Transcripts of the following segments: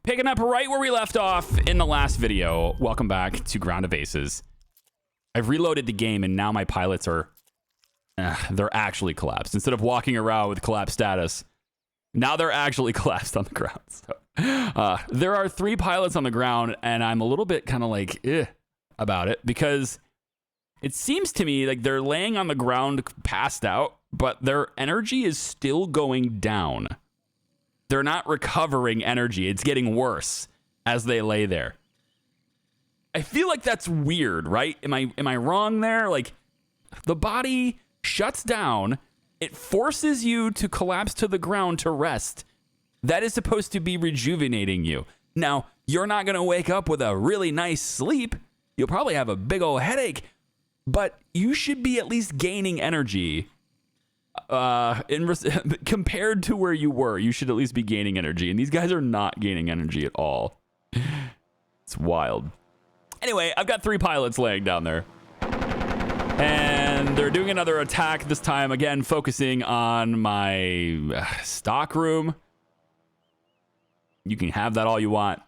Picking up right where we left off in the last video. Welcome back to Ground of Aces. I've reloaded the game and now my pilots are... they're actually collapsed. Instead of walking around with collapsed status, now they're actually collapsed on the ground. So, there are 3 pilots on the ground and I'm a little bit kind of like, about it. Because it seems to me like they're laying on the ground passed out, but their energy is still going down. They're not recovering energy. It's getting worse as they lay there. I feel like that's weird, right? Am I wrong there? Like, the body shuts down. It forces you to collapse to the ground to rest. That is supposed to be rejuvenating you. Now, you're not going to wake up with a really nice sleep. You'll probably have a big old headache, but you should be at least gaining energy. Compared to where you were, you should at least be gaining energy. And these guys are not gaining energy at all. It's wild. Anyway, I've got 3 pilots laying down there. And they're doing another attack, this time, again, focusing on my stock room. You can have that all you want.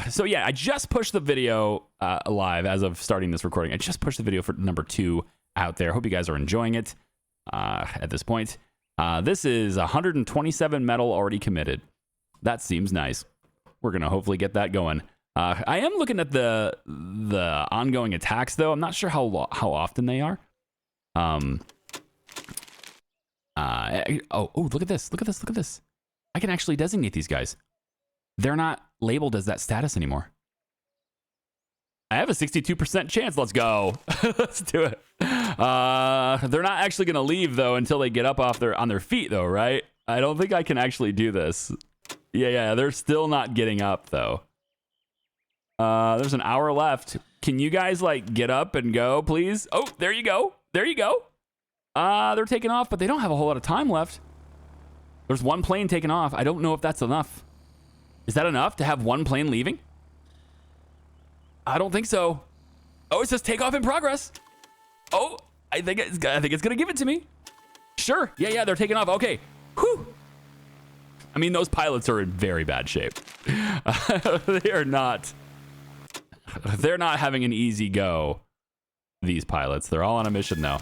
So yeah, I just pushed the video live as of starting this recording. I just pushed the video for number 2 out there. Hope you guys are enjoying it. At this point, this is 127 metal already committed. That seems nice. We're gonna hopefully get that going. I am looking at the ongoing attacks though. I'm not sure how often they are. Oh, look at this! Look at this! Look at this! I can actually designate these guys. They're not labeled as that status anymore. I have a 62% chance. Let's go. Let's do it. They're not actually going to leave, though, until they get up on their feet, though, right? I don't think I can actually do this. Yeah, they're still not getting up, though. There's an hour left. Can you guys, like, get up and go, please? Oh, there you go. There you go. They're taking off, but they don't have a whole lot of time left. There's 1 plane taking off. I don't know if that's enough. Is that enough to have 1 plane leaving? I don't think so. Oh, it says takeoff in progress. Oh, I think it's gonna give it to me. Sure. Yeah, they're taking off. Okay. Whew. I mean, those pilots are in very bad shape. They're not having an easy go. These pilots. They're all on a mission now.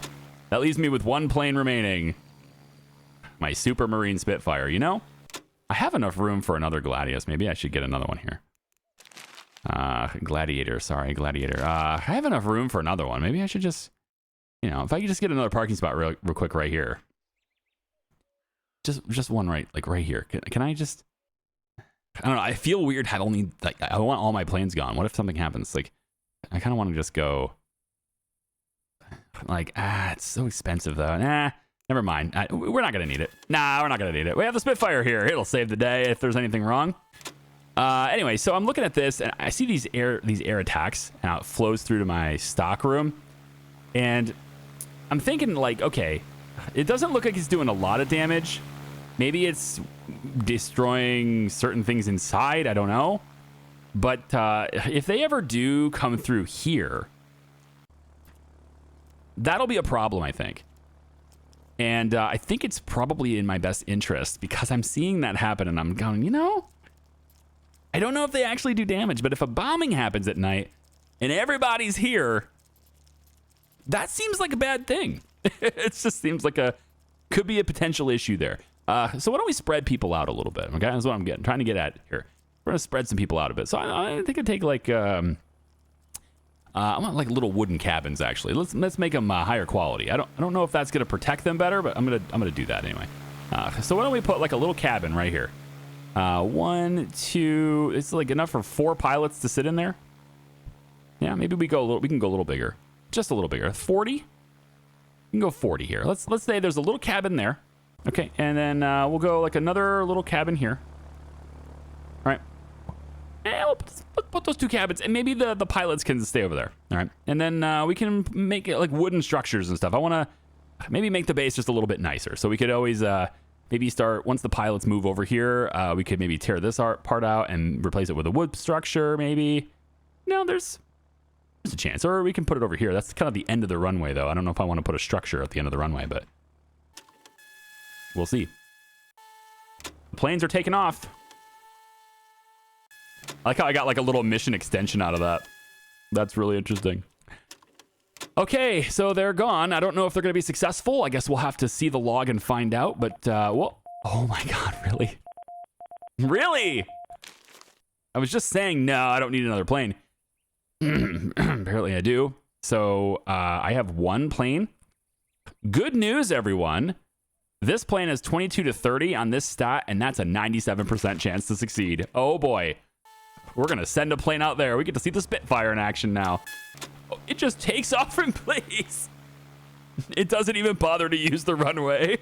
That leaves me with 1 plane remaining. My Super Marine Spitfire. You know, I have enough room for another Gladius. Maybe I should get another one here. Gladiator. Sorry, Gladiator. I have enough room for another one. Maybe I should just, you know, if I could just get another parking spot real quick right here. Just one right here. Can I just, I don't know. I feel weird having only, like, I want all my planes gone. What if something happens? Like, I kind of want to just go, like, it's so expensive though. Nah, never mind. We're not going to need it. Nah, we're not going to need it. We have the Spitfire here. It'll save the day if there's anything wrong. Anyway, so I'm looking at this and I see these air attacks and how it flows through to my stock room. And I'm thinking, like, okay, it doesn't look like it's doing a lot of damage. Maybe it's destroying certain things inside. I don't know. But if they ever do come through here, that'll be a problem, I think. And I think it's probably in my best interest because I'm seeing that happen and I'm going, you know, I don't know if they actually do damage, but if a bombing happens at night and everybody's here, that seems like a bad thing. It just seems like could be a potential issue there. So why don't we spread people out a little bit? Okay, that's what I'm trying to get at here. We're gonna spread some people out a bit. So I think I'd take like I want like little wooden cabins actually. Let's make them higher quality. I don't know if that's gonna protect them better, but I'm gonna do that anyway. So why don't we put like a little cabin right here? 1, 2. It's like enough for 4 pilots to sit in there. Yeah, maybe we can go a little bigger, just a little bigger. 40. We can go 40 here. Let's say there's a little cabin there. Okay, and then we'll go like another little cabin here. All right. And we'll put those 2 cabins, and maybe the pilots can stay over there. All right, and then we can make it like wooden structures and stuff. I want to maybe make the base just a little bit nicer, so we could always maybe start once the pilots move over here. We could maybe tear this part out and replace it with a wood structure. Maybe. No, there's a chance, or we can put it over here. That's kind of the end of the runway, though. I don't know if I want to put a structure at the end of the runway, but we'll see. The planes are taking off. I like how I got like a little mission extension out of that. That's really interesting. Okay, so they're gone. I don't know if they're going to be successful. I guess we'll have to see the log and find out. But, well, oh my God, really? Really? I was just saying, no, I don't need another plane. Apparently I do. So I have one plane. Good news, everyone. This plane has 22 to 30 on this stat, and that's a 97% chance to succeed. Oh boy. We're going to send a plane out there. We get to see the Spitfire in action now. Oh, it just takes off in place. It doesn't even bother to use the runway.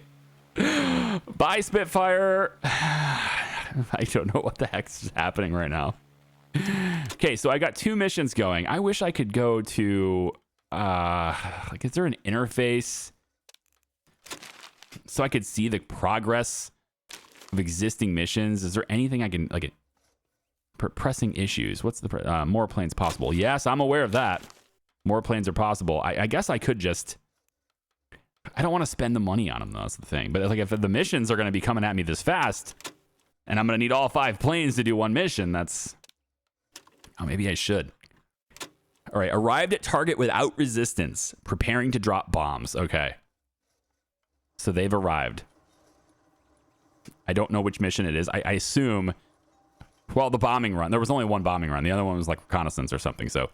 Bye, Spitfire. I don't know what the heck's happening right now. Okay, so I got 2 missions going. I wish I could go to, like, is there an interface so I could see the progress of existing missions? Is there anything I can, like, pressing issues? What's the, more planes possible? Yes, I'm aware of that. More planes are possible. I guess I could just, I don't want to spend the money on them, though, that's the thing. But, like, if the missions are going to be coming at me this fast, and I'm going to need all 5 planes to do one mission, that's, oh, maybe I should. All right, arrived at target without resistance, preparing to drop bombs. Okay. So they've arrived. I don't know which mission it is. I assume, well, the bombing run. There was only one bombing run. The other one was like reconnaissance or something. So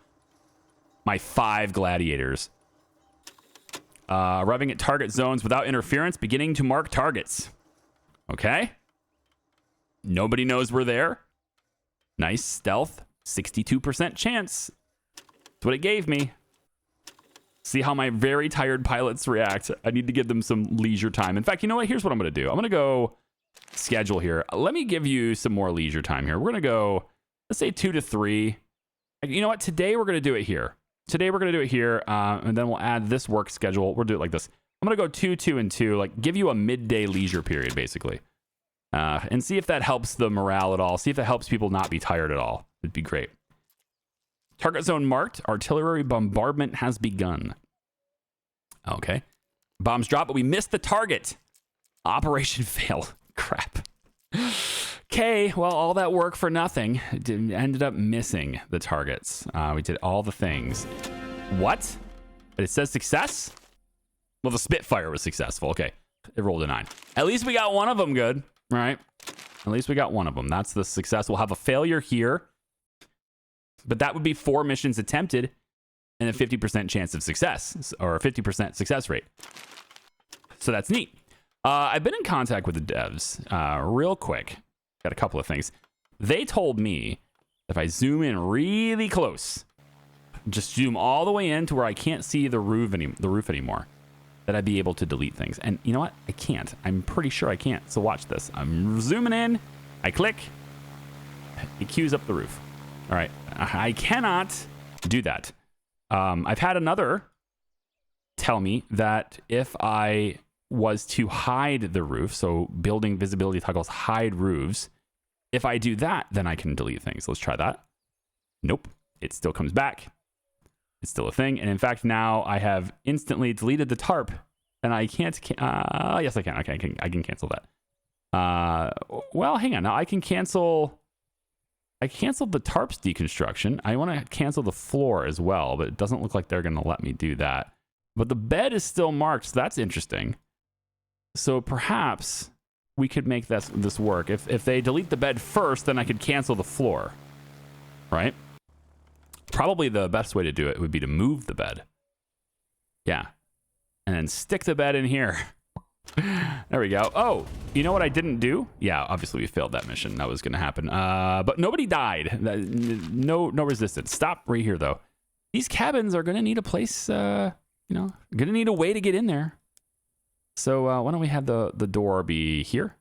my 5 gladiators. Arriving at target zones without interference, beginning to mark targets. Okay. Nobody knows we're there. Nice stealth. 62% chance. That's what it gave me. See how my very tired pilots react. I need to give them some leisure time. In fact, you know what? Here's what I'm going to do. I'm going to go schedule here. Let me give you some more leisure time here. We're going to go, let's say 2 to 3. You know what? Today we're going to do it here. Today we're going to do it here, and then we'll add this work schedule. We'll do it like this. I'm going to go 2, 2, and 2. Like, give you a midday leisure period, basically. And see if that helps the morale at all. See if that helps people not be tired at all. It'd be great. Target zone marked. Artillery bombardment has begun. Okay. Bombs drop, but we missed the target. Operation fail. Crap. Okay, well, all that work for nothing. Ended up missing the targets. We did all the things. What? It says success? Well, the Spitfire was successful. Okay. It rolled a 9. At least we got one of them good. Right? At least we got one of them. That's the success. We'll have a failure here. But that would be 4 missions attempted and a 50% chance of success, or a 50% success rate. So that's neat. I've been in contact with the devs real quick. Got a couple of things. They told me if I zoom in really close, just zoom all the way in to where I can't see the roof anymore, that I'd be able to delete things. And you know what? I can't. I'm pretty sure I can't. So watch this. I'm zooming in. I click. It queues up the roof. All right. I cannot do that. I've had another tell me that if I was to hide the roof, so building visibility toggles hide roofs, if I do that, then I can delete things. Let's try that. Nope. It still comes back. It's still a thing. And in fact, now I have instantly deleted the tarp and I can't, yes, I can. Okay, I can cancel that. Well, hang on. Now I can cancel, I canceled the tarp's deconstruction. I want to cancel the floor as well, but it doesn't look like they're going to let me do that. But the bed is still marked, so that's interesting. So perhaps we could make this work. If they delete the bed first, then I could cancel the floor, right? Probably the best way to do it would be to move the bed. Yeah. And then stick the bed in here. There we go. Oh, you know what I didn't do? Yeah, obviously we failed that mission. That was going to happen. But nobody died. No resistance. Stop right here, though. These cabins are going to need a place, going to need a way to get in there. So why don't we have the door be here?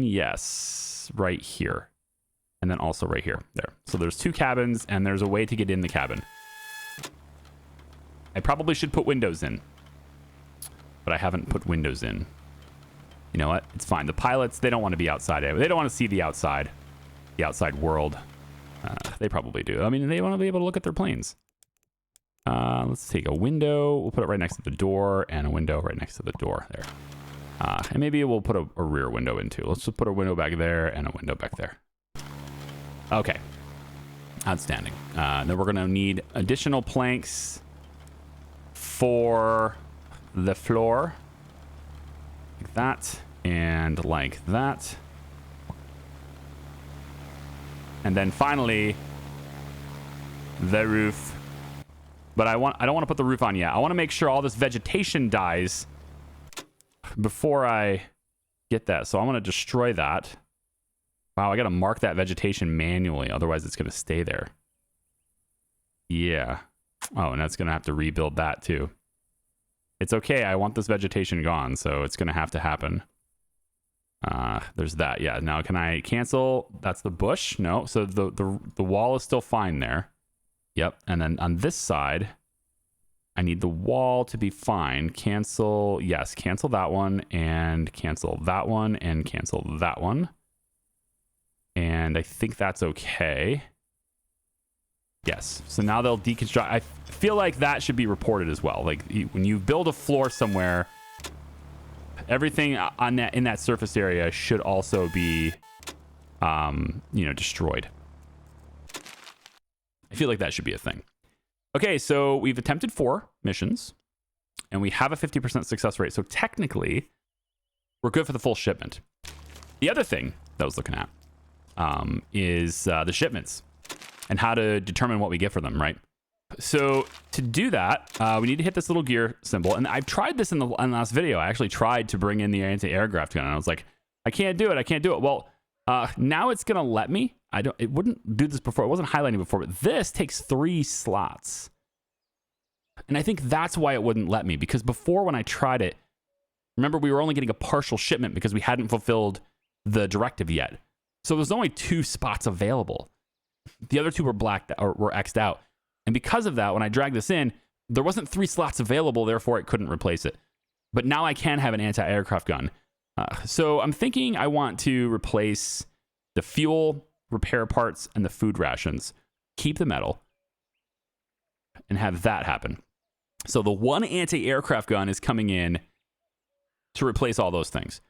Yes, right here. And then also right here. There. So there's 2 cabins, and there's a way to get in the cabin. I probably should put windows in, but I haven't put windows in. You know what? It's fine. The pilots, they don't want to be outside. They don't want to see the outside world. They probably do. I mean, they want to be able to look at their planes. Let's take a window. We'll put it right next to the door, and a window right next to the door there. And maybe we'll put a rear window in too. Let's just put a window back there and a window back there. Okay. Outstanding. Then we're going to need additional planks for the floor. Like that. And like that. And then finally, the roof. But I don't want to put the roof on yet. I want to make sure all this vegetation dies before I get that. So I'm going to destroy that. Wow, I got to mark that vegetation manually. Otherwise, it's going to stay there. Yeah. Oh, and that's going to have to rebuild that too. It's okay. I want this vegetation gone, so it's going to have to happen. There's that. Yeah. Now, can I cancel? That's the bush. No. So the wall is still fine there. Yep. And then on this side, I need the wall to be fine. Cancel. Yes. Cancel that one and cancel that one and cancel that one. And I think that's okay. Yes. So now they'll deconstruct. I feel like that should be reported as well. Like when you build a floor somewhere, everything on that in that surface area should also be, destroyed. I feel like that should be a thing. Okay, so we've attempted 4 missions, and we have a 50% success rate. So technically, we're good for the full shipment. The other thing that I was looking at is the shipments and how to determine what we get for them, right? So to do that, we need to hit this little gear symbol. And I've tried this in the last video. I actually tried to bring in the anti-aircraft gun, and I was like, I can't do it. Well, now it's going to let me. It wouldn't do this before. It wasn't highlighting before, but this takes 3 slots. And I think that's why it wouldn't let me, because before when I tried it, remember we were only getting a partial shipment because we hadn't fulfilled the directive yet. So there's only 2 spots available. The other 2 were blacked or were X'd out. And because of that, when I dragged this in, there wasn't 3 slots available, therefore it couldn't replace it. But now I can have an anti-aircraft gun. So I'm thinking I want to replace the fuel, repair parts, and the food rations. Keep the metal and have that happen. So the 1 anti-aircraft gun is coming in to replace all those things.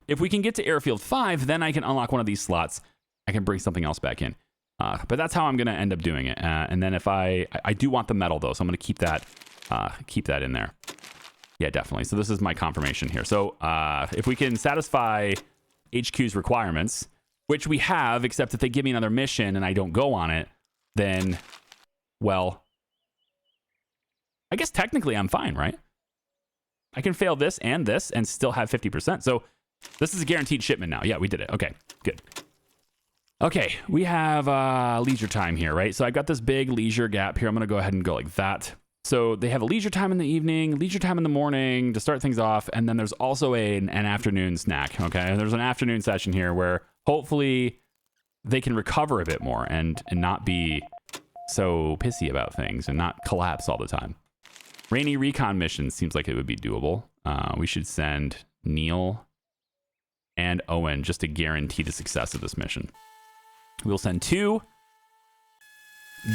If we can get to airfield 5, then I can unlock one of these slots. I can bring something else back in. But that's how I'm going to end up doing it. And then if I do want the metal though, so I'm going to keep that in there. Yeah, definitely. So this is my confirmation here. So if we can satisfy HQ's requirements, which we have, except if they give me another mission and I don't go on it, then, well, I guess technically I'm fine, right? I can fail this and still have 50%. So this is a guaranteed shipment now. Yeah, we did it. Okay, good. Okay, we have leisure time here, right? So I got this big leisure gap here. I'm going to go ahead and go like that. So they have a leisure time in the evening, leisure time in the morning to start things off. And then there's also an afternoon snack, okay? There's an afternoon session here where hopefully they can recover a bit more and not be so pissy about things and not collapse all the time. Rainy recon mission seems like it would be doable. We should send Neil and Owen just to guarantee the success of this mission. We'll send 2,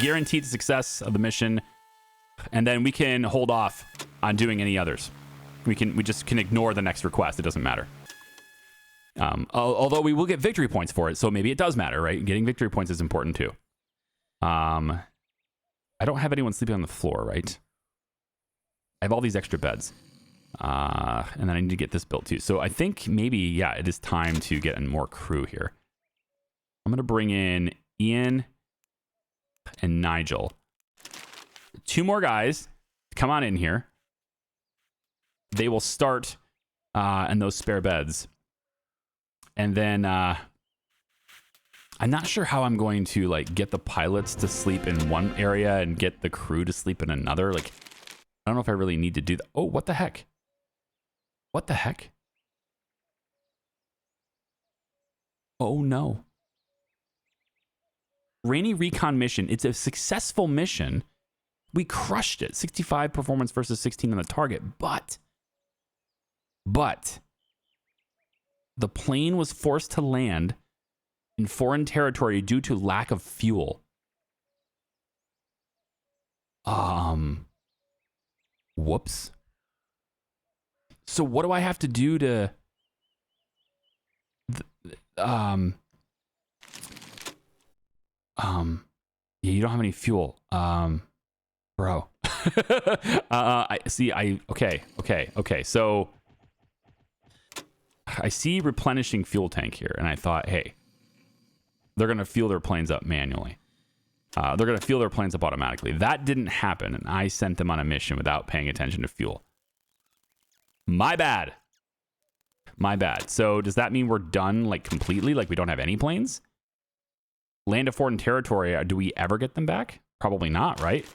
guarantee the success of the mission, and then we can hold off on doing any others. We just can ignore the next request. It doesn't matter. Although we will get victory points for it, so maybe it does matter, right? Getting victory points is important too. I don't have anyone sleeping on the floor, right? I have all these extra beds. And then I need to get this built too. So I think maybe, yeah, it is time to get more crew here. I'm going to bring in Ian and Nigel. 2 more guys. Come on in here. They will start in those spare beds. And then I'm not sure how I'm going to like get the pilots to sleep in one area and get the crew to sleep in another. Like, I don't know if I really need to do that. Oh, what the heck? What the heck? Oh no. Rainy recon mission. It's a successful mission. We crushed it. 65 performance versus 16 on the target. But the plane was forced to land in foreign territory due to lack of fuel. Whoops. So what do I have to do to... Yeah, you don't have any fuel. Bro. Okay. So I see replenishing fuel tank here, and I thought, hey, they're going to fuel their planes up manually. They're going to fuel their planes up automatically. That didn't happen, and I sent them on a mission without paying attention to fuel. My bad. So does that mean we're done, like, completely? Like, we don't have any planes? Land of foreign territory, do we ever get them back? Probably not, right?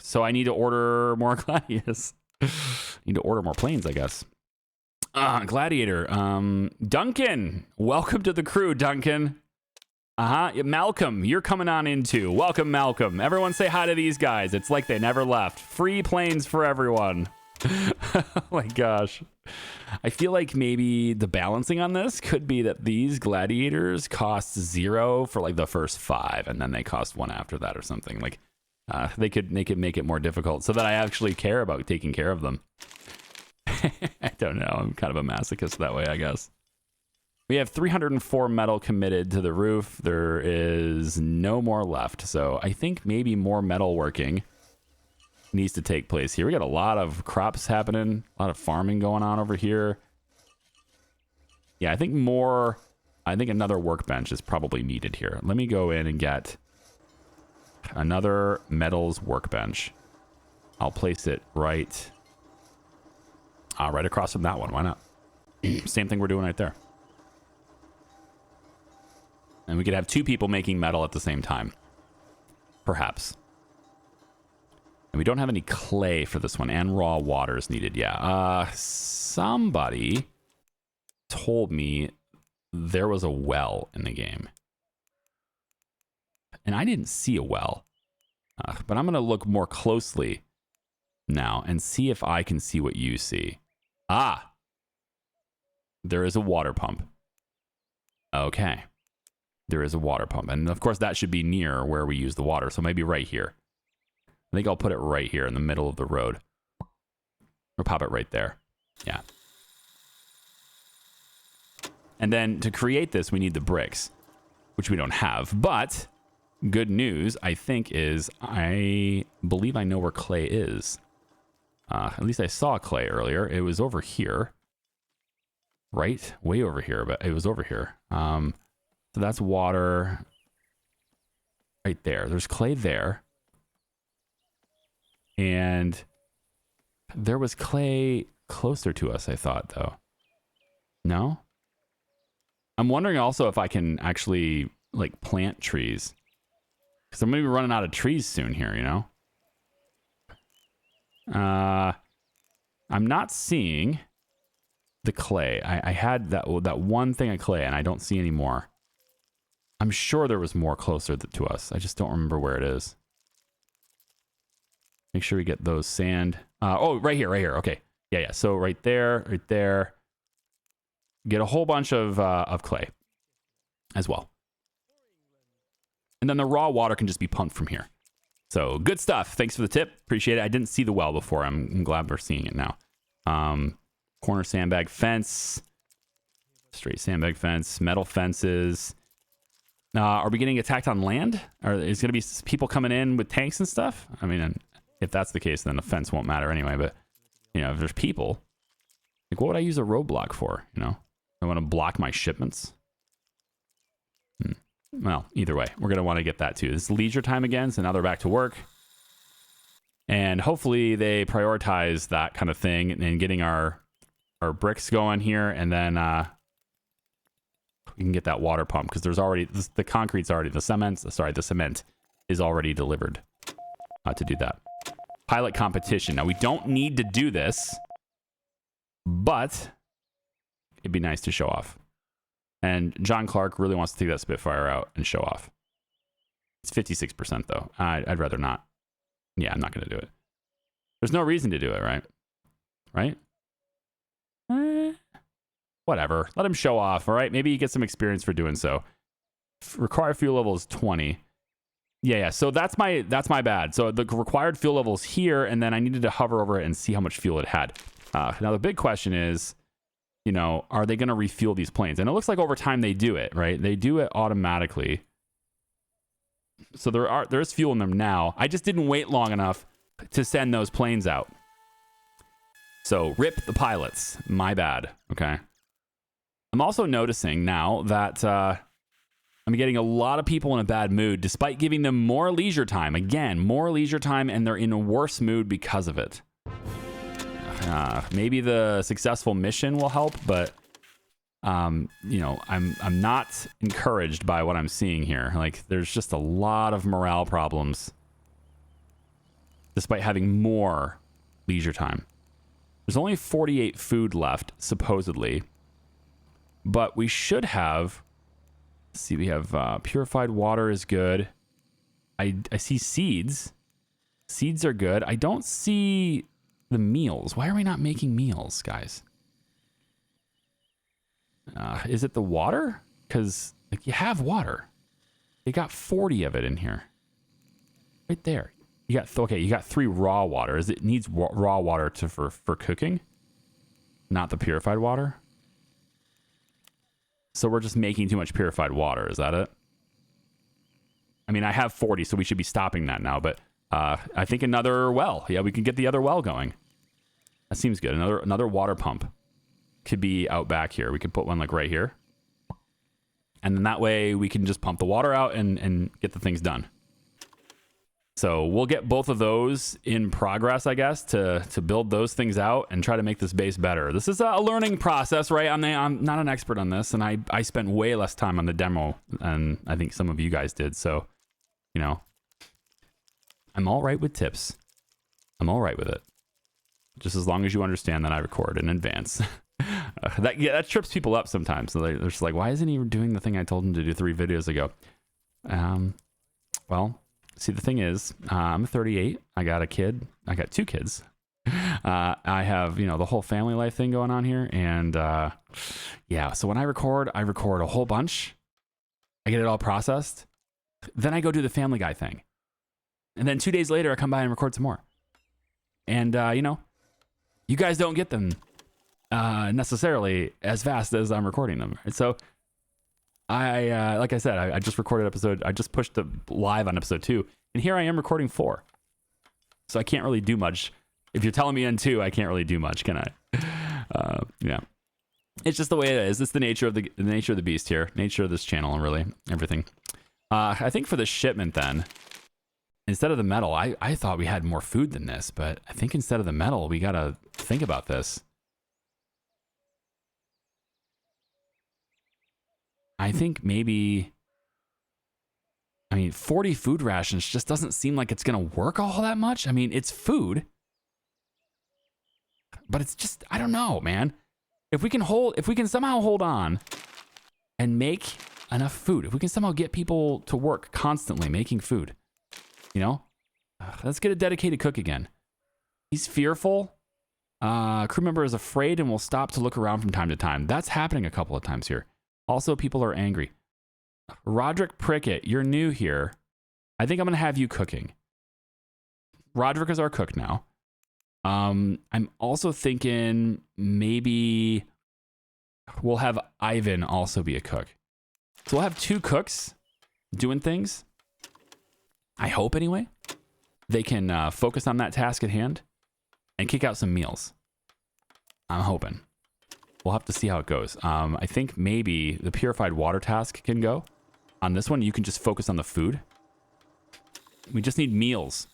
So I need to order more gladiators. Need to order more planes, I guess. Gladiator. Duncan. Welcome to the crew, Duncan. Malcolm, you're coming on in too. Welcome, Malcolm. Everyone say hi to these guys. It's like they never left. Free planes for everyone. Oh my gosh. I feel like maybe the balancing on this could be that these gladiators cost 0 for like the first 5, and then they cost 1 after that or something. Like they could make it more difficult so that I actually care about taking care of them. I don't know. I'm kind of a masochist that way, I guess. We have 304 metal committed to the roof. There is no more left. So I think maybe more metal working needs to take place here. We got a lot of crops happening, a lot of farming going on over here. Yeah, I think another workbench is probably needed here. Let me go in and get another metals workbench. I'll place it right across from that one. Why not? Same thing we're doing right there. And we could have 2 people making metal at the same time. Perhaps. And we don't have any clay for this one, and raw water is needed. Yeah. Somebody told me there was a well in the game. And I didn't see a well. But I'm going to look more closely now and see if I can see what you see. There is a water pump. Okay. There is a water pump. And of course, that should be near where we use the water. So maybe right here. I think I'll put it right here in the middle of the road. Or pop it right there. Yeah. And then to create this, we need the bricks, which we don't have. But good news, I think, is I believe I know where clay is. At least I saw clay earlier. It was over here. Right? Way over here, but it was over here. So that's water right there. There's clay there. And there was clay closer to us, I thought, though. No? I'm wondering also if I can actually, like, plant trees. Because I'm going to be running out of trees soon here, you know? I'm not seeing the clay. I had that one thing of clay, and I don't see any more. I'm sure there was more closer to us. I just don't remember where it is. Make sure we get those sand. Right here. Okay. Yeah. So right there. Get a whole bunch of clay as well. And then the raw water can just be pumped from here. So good stuff. Thanks for the tip. Appreciate it. I didn't see the well before. I'm glad we're seeing it now. Corner sandbag fence. Straight sandbag fence. Metal fences. Are we getting attacked on land? Or is going to be people coming in with tanks and stuff? I mean, if that's the case, then the fence won't matter anyway. But, you know, if there's people, like, what would I use a roadblock for? You know, I want to block my shipments. Well, either way, we're going to want to get that too. This is leisure time again, so now they're back to work. And hopefully they prioritize that kind of thing and getting our bricks going here. And then we can get that water pump because there's already, the concrete's already, the cement is already delivered to do that. Pilot competition. Now, we don't need to do this, but it'd be nice to show off. And John Clark really wants to take that Spitfire out and show off. It's 56% though. I'd rather not. Yeah, I'm not going to do it. There's no reason to do it, right? Right? Whatever. Let him show off, all right? Maybe you get some experience for doing so. Required fuel level is 20. Yeah. So that's my bad. So the required fuel level is here, and then I needed to hover over it and see how much fuel it had. Now the big question is, you know, are they going to refuel these planes? And it looks like over time they do it, right? They do it automatically. So there's fuel in them now. I just didn't wait long enough to send those planes out. So rip the pilots. My bad. Okay. I'm also noticing now that I'm getting a lot of people in a bad mood despite giving them more leisure time. Again, more leisure time, and they're in a worse mood because of it. Maybe the successful mission will help, but you know, I'm not encouraged by what I'm seeing here. Like, there's just a lot of morale problems despite having more leisure time. There's only 48 food left, supposedly, but we should have. Let's see, we have purified water is good. I see seeds. Seeds are good. I don't see the meals. Why are we not making meals, guys? Is it the water? Because like, you have water. You got 40 of it in here. Right there. You got 3 raw water. It needs raw water for cooking? Not the purified water? So we're just making too much purified water. Is that it? I mean, I have 40, so we should be stopping that now. But I think another well. Yeah, we can get the other well going. That seems good. Another water pump could be out back here. We could put one like right here. And then that way we can just pump the water out and get the things done. So we'll get both of those in progress, I guess, to build those things out and try to make this base better. This is a learning process, right? I'm not an expert on this, and I spent way less time on the demo than I think some of you guys did. So, you know, I'm all right with tips. I'm all right with it. Just as long as you understand that I record in advance. That trips people up sometimes. So they're just like, why isn't he doing the thing I told him to do 3 videos ago? Well, see, the thing is, I'm 38. I got a kid. I got 2 kids. I have, you know, the whole family life thing going on here. And yeah, so when I record a whole bunch. I get it all processed. Then I go do the Family Guy thing. And then 2 days later, I come by and record some more. And, you know, you guys don't get them necessarily as fast as I'm recording them. So I like I said, I just recorded I just pushed the live on episode 2, and here I am recording 4. So I can't really do much. If you're telling me in 2, I can't really do much, can I? Yeah. It's just the way it is. It's the nature of the beast here, nature of this channel, and really everything. I think for the shipment then, instead of the metal, I thought we had more food than this, but I think instead of the metal, we gotta think about this. I think maybe, I mean, 40 food rations just doesn't seem like it's going to work all that much. I mean, it's food, but it's just, I don't know, man. If we can somehow hold on and make enough food, if we can somehow get people to work constantly making food, you know, let's get a dedicated cook again. He's fearful. Crew member is afraid and will stop to look around from time to time. That's happening a couple of times here. Also, people are angry. Roderick Prickett, you're new here. I think I'm going to have you cooking. Roderick is our cook now. I'm also thinking maybe we'll have Ivan also be a cook. So we'll have 2 cooks doing things. I hope, anyway. They can focus on that task at hand and kick out some meals. I'm hoping. We'll have to see how it goes. I think maybe the purified water task can go. On this one, you can just focus on the food. We just need meals.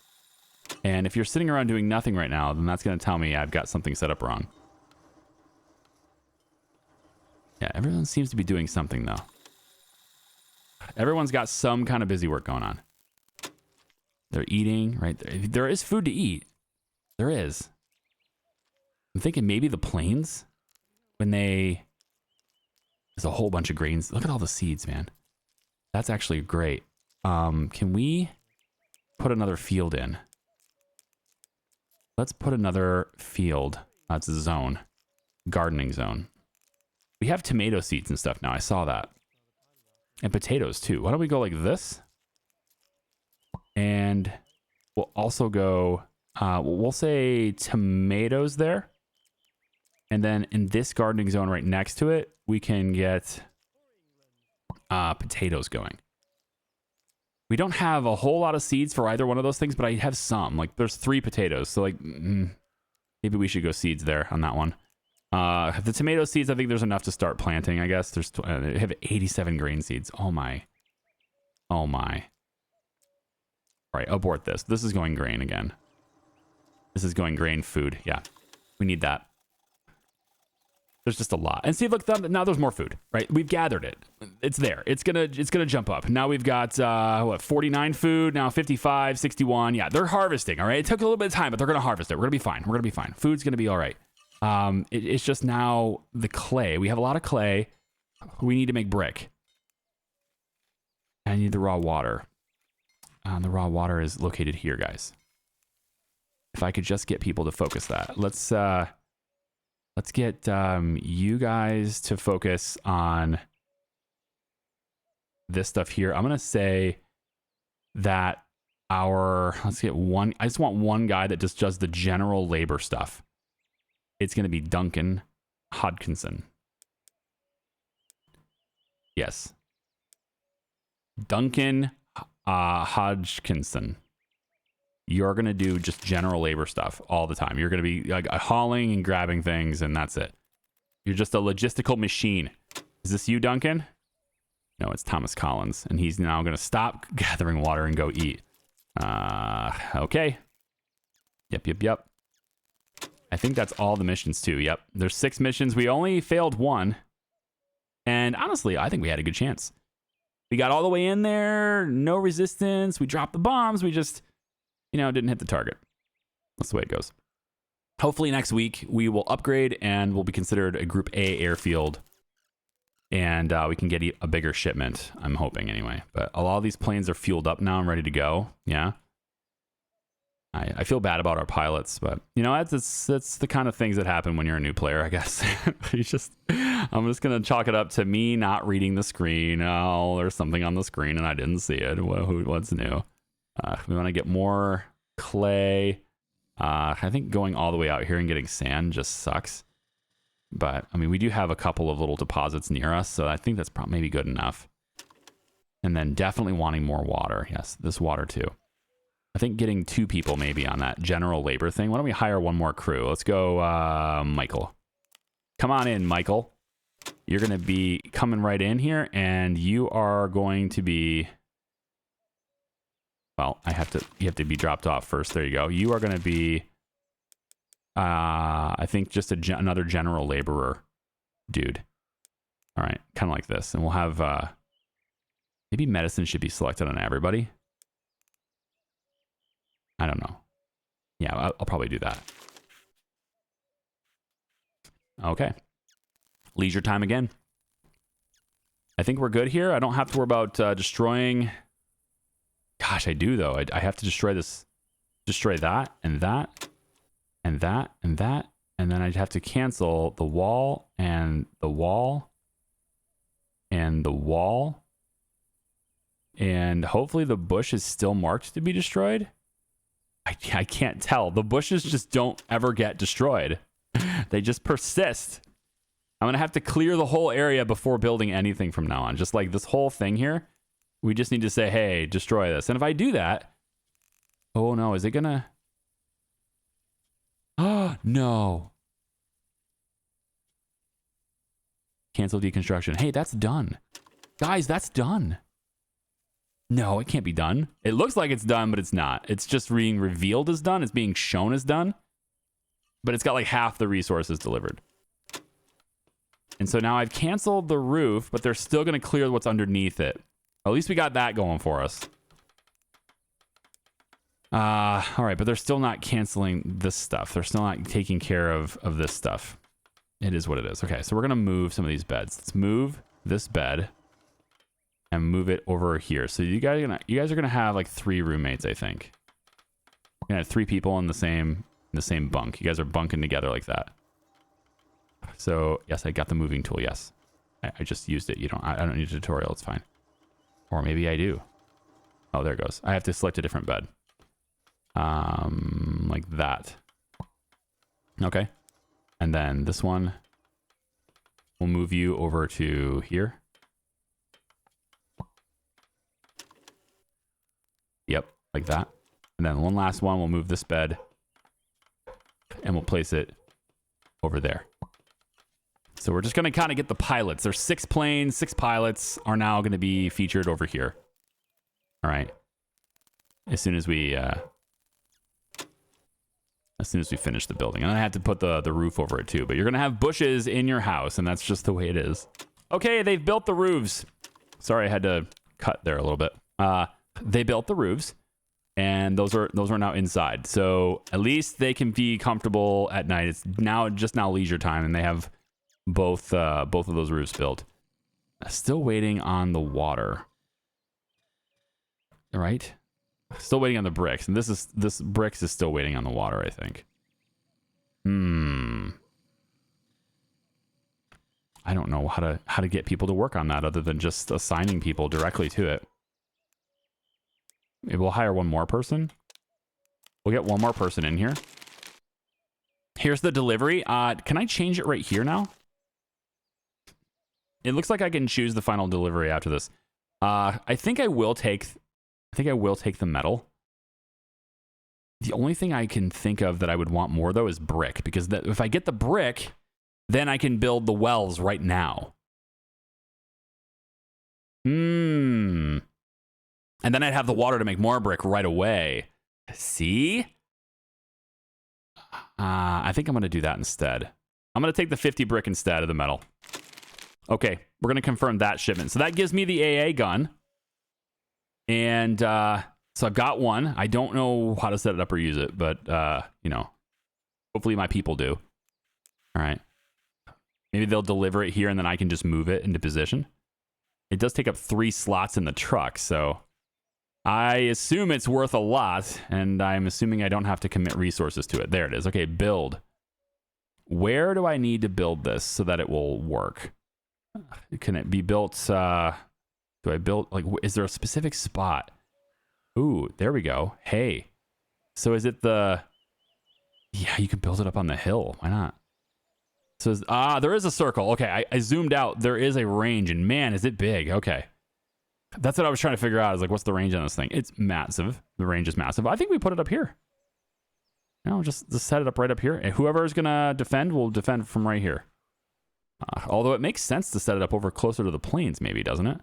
And if you're sitting around doing nothing right now, then that's going to tell me I've got something set up wrong. Yeah, everyone seems to be doing something, though. Everyone's got some kind of busy work going on. They're eating, right? There is food to eat. There is. I'm thinking maybe the planes... there's a whole bunch of grains. Look at all the seeds, man. That's actually great. Can we put another field in? Let's put another field. That's a zone. Gardening zone. We have tomato seeds and stuff now. I saw that. And potatoes too. Why don't we go like this? And we'll also go, we'll say tomatoes there. And then in this gardening zone right next to it, we can get potatoes going. We don't have a whole lot of seeds for either one of those things, but I have some. Like, there's 3 potatoes. So, like, maybe we should go seeds there on that one. The tomato seeds, I think there's enough to start planting, I guess. There's they have 87 grain seeds. Oh, my. Oh, my. All right, abort this. This is going grain again. This is going grain food. Yeah, we need that. There's just a lot. And see, look, now there's more food, right? We've gathered it. It's there. It's gonna jump up. Now we've got, what, 49 food, now 55, 61. Yeah, they're harvesting, all right? It took a little bit of time, but they're going to harvest it. We're going to be fine. We're going to be fine. Food's going to be all right. It's just now the clay. We have a lot of clay. We need to make brick. I need the raw water. The raw water is located here, guys. If I could just get people to focus that. Let's get you guys to focus on this stuff here. I'm going to say that let's get one. I just want one guy that just does the general labor stuff. It's going to be Duncan Hodgkinson. Yes. Duncan Hodgkinson. You're going to do just general labor stuff all the time. You're going to be like hauling and grabbing things, and that's it. You're just a logistical machine. Is this you, Duncan? No, it's Thomas Collins, and he's now going to stop gathering water and go eat. Okay. Yep. I think that's all the missions, too. Yep. There's 6 missions. We only failed 1. And honestly, I think we had a good chance. We got all the way in there. No resistance. We dropped the bombs. We just, didn't hit the target. That's the way it goes. Hopefully next week we will upgrade and we'll be considered a Group A airfield. And we can get a bigger shipment. I'm hoping anyway. But a lot of these planes are fueled up now and ready to go. Yeah. I feel bad about our pilots, but that's the kind of things that happen when you're a new player, I guess. I'm just gonna chalk it up to me not reading the screen. Oh, there's something on the screen and I didn't see it. What's new? We want to get more clay. I think going all the way out here and getting sand just sucks. But I mean, we do have a couple of little deposits near us, so I think that's probably maybe good enough. And then definitely wanting more water. Yes, this water too. I think getting 2 people maybe on that general labor thing. Why don't we hire one more crew? Let's go, Michael. Come on in, Michael. You're going to be coming right in here, and you are going to be... Well, you have to be dropped off first. There you go. You are going to be, I think, just another general laborer dude. All right, kind of like this. And we'll have, maybe medicine should be selected on everybody. I don't know. Yeah, I'll probably do that. Okay. Leisure time again. I think we're good here. I don't have to worry about destroying... Gosh, I do, though. I have to destroy this. Destroy that, and that, and that, and that. And then I'd have to cancel the wall, and the wall, and the wall. And hopefully the bush is still marked to be destroyed. I can't tell. The bushes just don't ever get destroyed. They just persist. I'm going to have to clear the whole area before building anything from now on. Just like this whole thing here. We just need to say, hey, destroy this. And if I do that... Oh, no. Is it going to... Oh, no. Cancel deconstruction. Hey, that's done. Guys, that's done. No, it can't be done. It looks like it's done, but it's not. It's just being revealed as done. It's being shown as done. But it's got like half the resources delivered. And so now I've canceled the roof, but they're still going to clear what's underneath it. At least we got that going for us. All right, but they're still not canceling this stuff. They're still not taking care of this stuff. It is what it is. Okay, so we're going to move some of these beds. Let's move this bed. And move it over here. So you guys are gonna have like 3 roommates, I think. We're gonna have 3 people in the same bunk. You guys are bunking together like that. So yes, I got the moving tool. Yes, I just used it. I don't need a tutorial. It's fine. Or maybe I do. Oh, there it goes. I have to select a different bed. Like that. Okay. And then this one, we'll move you over to here. Yep, like that. And then one last one, we'll move this bed and we'll place it over there. So we're just going to kind of get the pilots. There's 6 planes, 6 pilots are now going to be featured over here. All right. As soon as we finish the building. And I have to put the roof over it too. But you're going to have bushes in your house, and that's just the way it is. Okay, they've built the roofs. Sorry, I had to cut there a little bit. They built the roofs, and those are now inside. So at least they can be comfortable at night. It's now leisure time, and they have both of those roofs built. Still waiting on the water. All right. Still waiting on the bricks, and this bricks is still waiting on the water, I think. I don't know how to get people to work on that other than just assigning people directly to it. Maybe we'll hire one more person. We'll get one more person in here. Here's the delivery. Can I change it right here now? It looks like I can choose the final delivery after this. I think I will take the metal. The only thing I can think of that I would want more, though, is brick. Because if I get the brick, then I can build the wells right now. And then I'd have the water to make more brick right away. See? I think I'm going to do that instead. I'm going to take the 50 brick instead of the metal. Okay, we're going to confirm that shipment. So that gives me the AA gun. And so I've got one. I don't know how to set it up or use it, but, you know, hopefully my people do. All right. Maybe they'll deliver it here and then I can just move it into position. It does take up 3 slots in the truck, so I assume it's worth a lot, and I'm assuming I don't have to commit resources to it. There it is. Okay, build. Where do I need to build this so that it will work? Can it be built? Do I build, like, is there a specific spot? Ooh, there we go. Hey. So is it the... Yeah, you can build it up on the hill. Why not? So, there is a circle. Okay, I zoomed out. There is a range, and man, is it big. Okay. That's what I was trying to figure out. Is like, what's the range on this thing? It's massive. The range is massive. I think we put it up here. No, just set it up right up here. And whoever is going to defend will defend from right here. Although it makes sense to set it up over closer to the plains, maybe, doesn't it?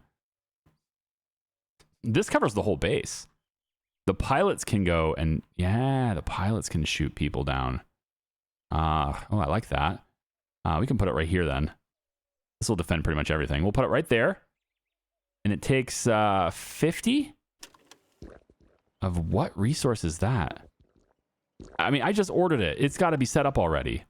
This covers the whole base. The pilots can go and... Yeah, the pilots can shoot people down. Oh, I like that. We can put it right here then. This will defend pretty much everything. We'll put it right there. And it takes 50 of what resource is that? I mean, I just ordered it. It's got to be set up already.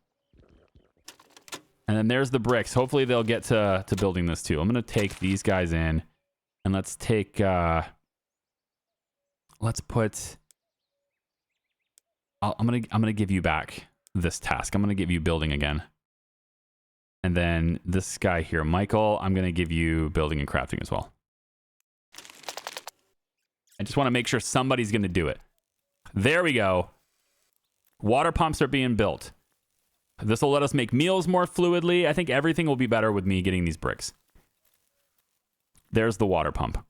And then there's the bricks. Hopefully they'll get to building this too. I'm going to take these guys in. And let's take... let's put... I'm gonna give you back this task. I'm going to give you building again. And then this guy here, Michael, I'm going to give you building and crafting as well. I just want to make sure somebody's going to do it. There we go. Water pumps are being built. This will let us make meals more fluidly. I think everything will be better with me getting these bricks. There's the water pump.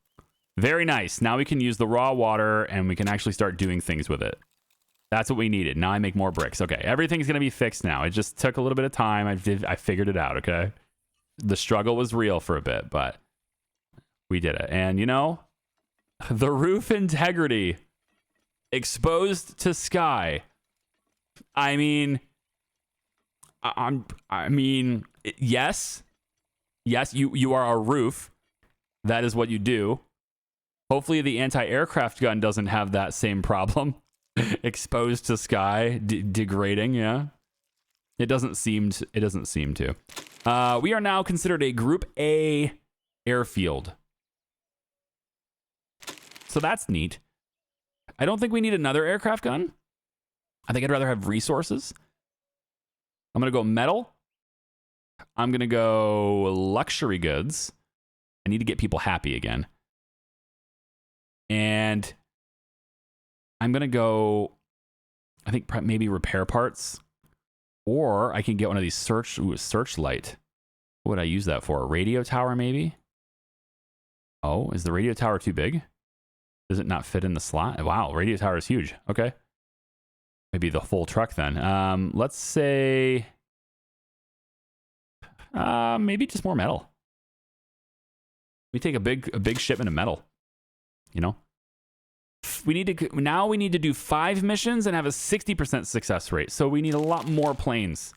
Very nice. Now we can use the raw water and we can actually start doing things with it. That's what we needed. Now I make more bricks. Okay, everything's going to be fixed now. It just took a little bit of time. I figured it out, okay? The struggle was real for a bit, but we did it. And, you know, the roof integrity exposed to sky. I mean, yes. Yes, you are our roof. That is what you do. Hopefully the anti-aircraft gun doesn't have that same problem. Exposed to sky, degrading, yeah. It doesn't seem to. We are now considered a Group A airfield. So that's neat. I don't think we need another aircraft gun. I think I'd rather have resources. I'm going to go metal. I'm going to go luxury goods. I need to get people happy again. And I'm going to go, I think maybe repair parts. Or I can get one of these searchlight. What would I use that for? A radio tower, maybe? Oh, is the radio tower too big? Does it not fit in the slot? Wow, radio tower is huge. Okay. Maybe the full truck then. Let's say maybe just more metal. We take a big shipment of metal. You know? We need to do 5 missions and have a 60% success rate. So we need a lot more planes.